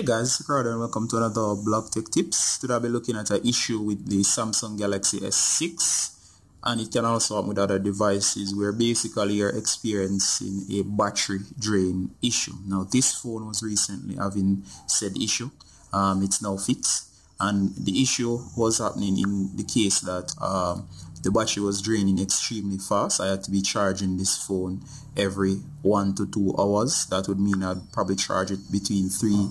Guys, Crowder and welcome to another Blog Tech Tips. Today I'll be looking at an issue with the Samsung Galaxy S6, and it can also happen with other devices where basically you're experiencing a battery drain issue. Now this phone was recently having said issue. It's now fixed, and the issue was happening in the case that the battery was draining extremely fast. I had to be charging this phone every 1 to 2 hours. That would mean I'd probably charge it between 3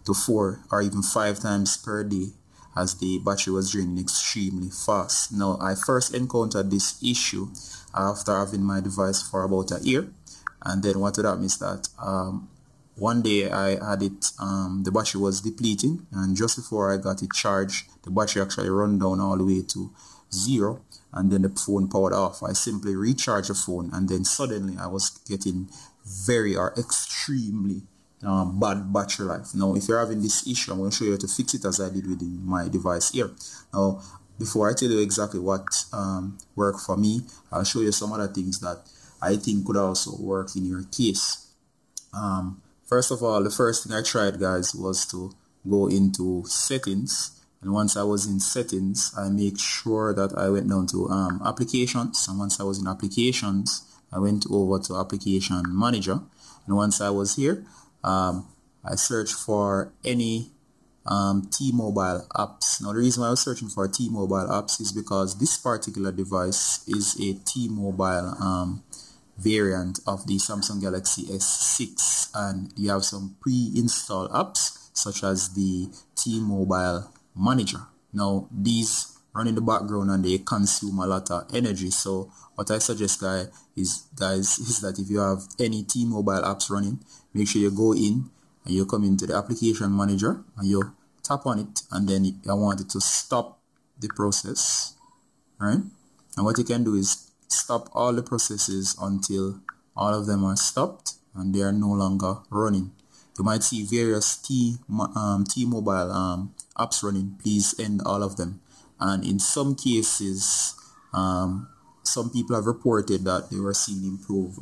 to 4 or even 5 times per day, as the battery was draining extremely fast. Now I first encountered this issue after having my device for about a year, and then what would happen is that one day I had it, the battery was depleting, and just before I got it charged, the battery actually run down all the way to 0, and then the phone powered off. I simply recharged the phone, and then suddenly I was getting very or extremely bad battery life. Now if you're having this issue, I'm going to show you how to fix it as I did with my device here. Now before I tell you exactly what worked for me, I'll show you some other things that I think could also work in your case. First of all, the first thing I tried, guys, was to go into settings. And once I was in settings, I make sure that I went down to applications. And once I was in applications, I went over to application manager. And once I was here, I searched for any T-Mobile apps. Now the reason why I was searching for T-Mobile apps is because this particular device is a T-Mobile variant of the Samsung Galaxy S6, and you have some pre-installed apps such as the T-Mobile manager. Now these run in the background and they consume a lot of energy, so what I suggest guys is that if you have any T-Mobile apps running, make sure you go in and you come into the application manager and you tap on it, and then I want it to stop the process, right? And what you can do is stop all the processes until all of them are stopped and they are no longer running. You might see various T-Mobile apps running. Please end all of them. And in some cases, some people have reported that they were seeing improved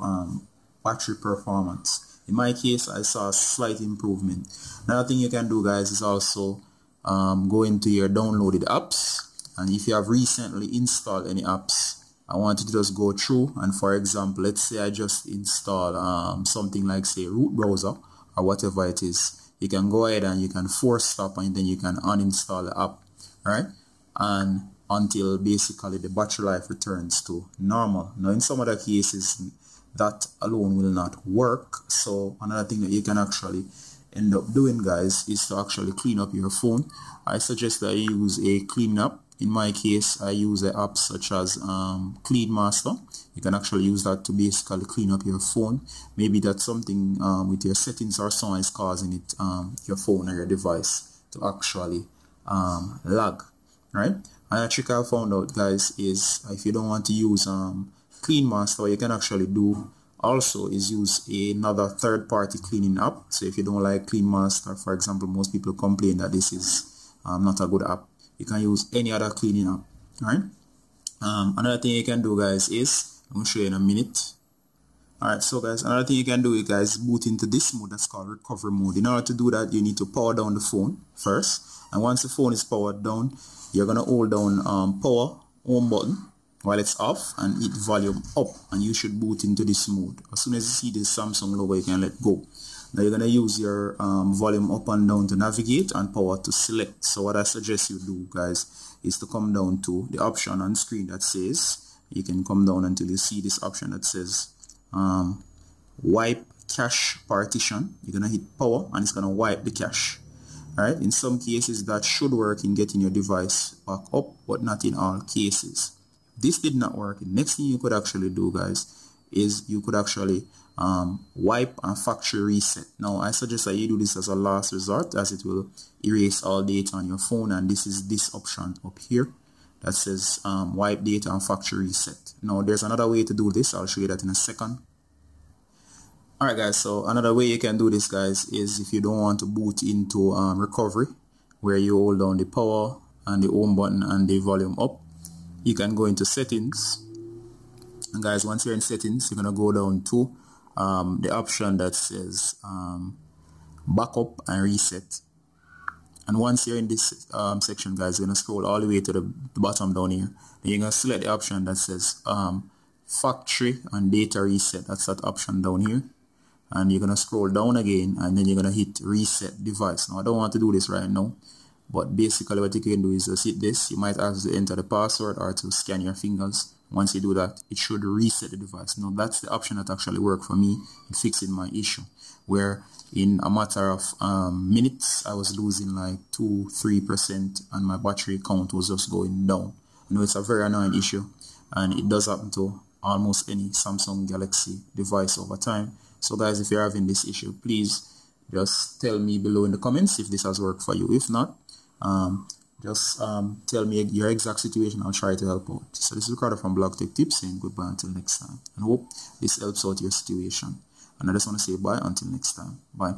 battery performance. In my case, I saw a slight improvement. Another thing you can do, guys, is also go into your downloaded apps, and if you have recently installed any apps, I want you to just go through, and for example, let's say I just install something like, say, root browser or whatever it is. You can go ahead and you can force stop, and then you can uninstall the app, right? And until basically the battery life returns to normal. Now in some other cases that alone will not work, so another thing that you can actually end up doing, guys, is to actually clean up your phone. I suggest that you use a clean app. In my case, I use an app such as Clean Master. You can actually use that to basically clean up your phone. Maybe that's something with your settings or so is causing it, your phone or your device to actually lag, right? Another trick I found out, guys, is if you don't want to use Clean Master, what you can actually do also is use another third-party cleaning app. So if you don't like Clean Master, for example, most people complain that this is not a good app. You can use any other cleaning app, right? Another thing you can do, guys, is I'm going to show you in a minute. Alright, so guys, another thing you can do, guys, boot into this mode that's called recovery mode. In order to do that, you need to power down the phone first, and once the phone is powered down, you're going to hold down power home button while it's off and hit volume up, and you should boot into this mode. As soon as you see this Samsung logo, you can let go. Now you're going to use your volume up and down to navigate and power to select. So what I suggest you do, guys, is to come down to the option on screen that says, you can come down until you see this option that says wipe cache partition. You're going to hit power and it's going to wipe the cache. Alright, in some cases that should work in getting your device back up, but not in all cases. If this did not work, the next thing you could actually do, guys, is you could actually wipe and factory reset. Now I suggest that you do this as a last resort, as it will erase all data on your phone, and this is this option up here that says wipe data and factory reset. Now there's another way to do this. I'll show you that in a second. Alright, guys, so another way you can do this, guys, is if you don't want to boot into recovery, where you hold down the power and the home button and the volume up, you can go into settings. And guys, once you're in settings, you're going to go down to the option that says backup and reset. And once you're in this section, guys, you're going to scroll all the way to the bottom down here. Then you're going to select the option that says factory and data reset. That's that option down here. And you're going to scroll down again, and then you're going to hit reset device. Now, I don't want to do this right now, but basically what you can do is just hit this. You might have to enter the password or to scan your fingers. Once you do that, it should reset the device. Now, that's the option that actually worked for me in fixing my issue, where in a matter of minutes, I was losing like 2-3% and my battery count was just going down. I know it's a very annoying issue, and it does happen to almost any Samsung Galaxy device over time. So guys, if you're having this issue, please just tell me below in the comments if this has worked for you. If not, just tell me your exact situation. I'll try to help out. So this is Ricardo from Blog Tech Tips, saying goodbye until next time, and hope this helps out your situation. And I just want to say bye until next time. Bye.